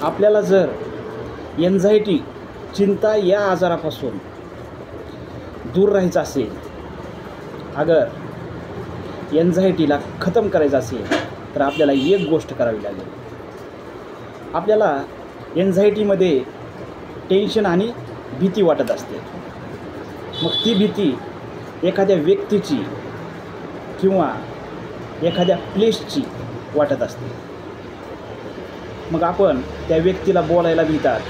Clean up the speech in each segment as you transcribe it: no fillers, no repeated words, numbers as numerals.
आपल्याला जर एन्झायटी चिंता या आजारापासून दूर राहायचं असेल, अगर एन्झायटीला खतम करायचं असेल तर आपल्याला एक गोष्ट करावी लागेल. आपल्याला एन्झायटीमध्ये टेन्शन आणि भीती वाटत असते. मग ती भीती एखाद्या व्यक्तीची किंवा एखाद्या प्लेसची वाटत असते. मग आपण त्या व्यक्तीला बोलायला भीतात,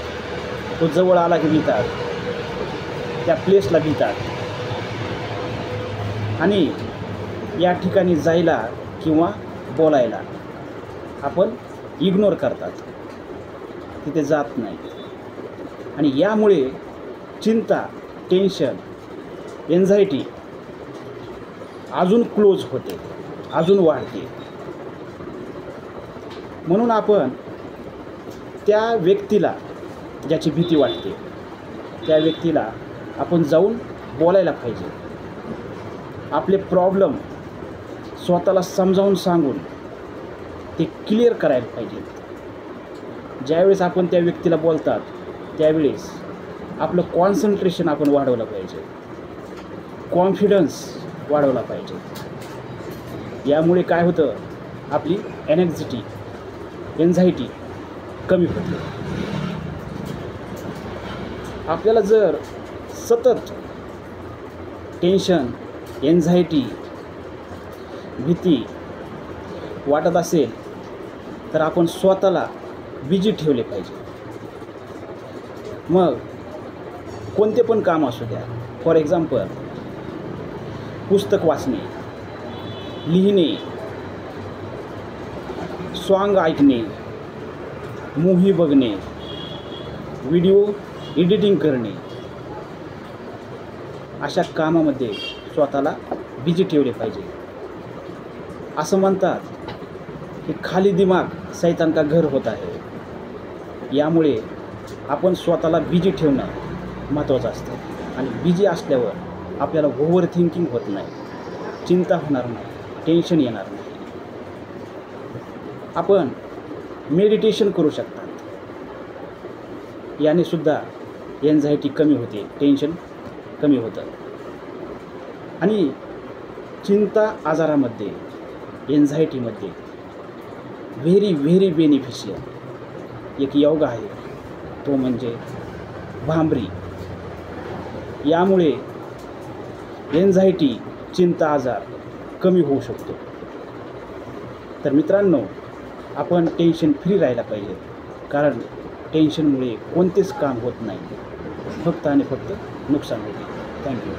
तो जवळ आला की भीतात, त्या प्लेसला भीतात आणि या ठिकाणी जायला किंवा बोलायला आपण इग्नोर करतात, तिथे जात नाही. आणि यामुळे चिंता, टेन्शन, एन्झायटी अजून क्लोज होते, अजून वाढते. म्हणून आपण त्या व्यक्तीला, ज्याची भीती वाटते त्या व्यक्तीला आपण जाऊन बोलायला पाहिजे. आपले प्रॉब्लेम स्वतःला समजावून सांगून ते क्लिअर करायला पाहिजे. ज्यावेळेस आपण त्या व्यक्तीला बोलतात त्यावेळेस आपलं कॉन्सन्ट्रेशन आपण वाढवलं पाहिजे, कॉन्फिडन्स वाढवला पाहिजे. यामुळे काय होतं, आपली एन्झायटी कमी होते. आपल्याला जर सतत टेन्शन, एन्झायटी, भीती वाटत असेल तर आपण स्वतःला बिझी ठेवले पाहिजे. मग कोणते पण काम असू द्या, फॉर एक्झाम्पल पुस्तक वाचणे, लिहिणे, सॉन्ग ऐकणे, मूव्ही बघणे, व्हिडिओ एडिटिंग करणे, अशा कामामध्ये स्वतःला बिझी ठेवले पाहिजे. असं म्हणतात की खाली दिमाग शैतान का घर होता है. यामुळे आपण स्वतःला बिझी ठेवणं महत्त्वाचं असतं. आणि बिझी असल्यावर आपल्याला ओव्हर थिंकिंग होत नाही, चिंता होणार नाही, टेन्शन येणार नाही. आपण मेडिटेशन करू शकतात. याने सुद्धा एन्झायटी कमी होते, टेन्शन कमी होतं. आणि चिंता आजारामध्ये, एन्झायटीमध्ये व्हेरी बेनिफिशियल एक योगा आहे, तो म्हणजे भांबरी. यामुळे एन्झायटी, चिंता आजार कमी होऊ शकतो. तर मित्रांनो, आपण टेन्शन फ्री राहायला पाहिजे, कारण टेन्शनमुळे कोणतेच काम होत नाही, फक्त आणि फक्त नुकसान होते. थँक्यू.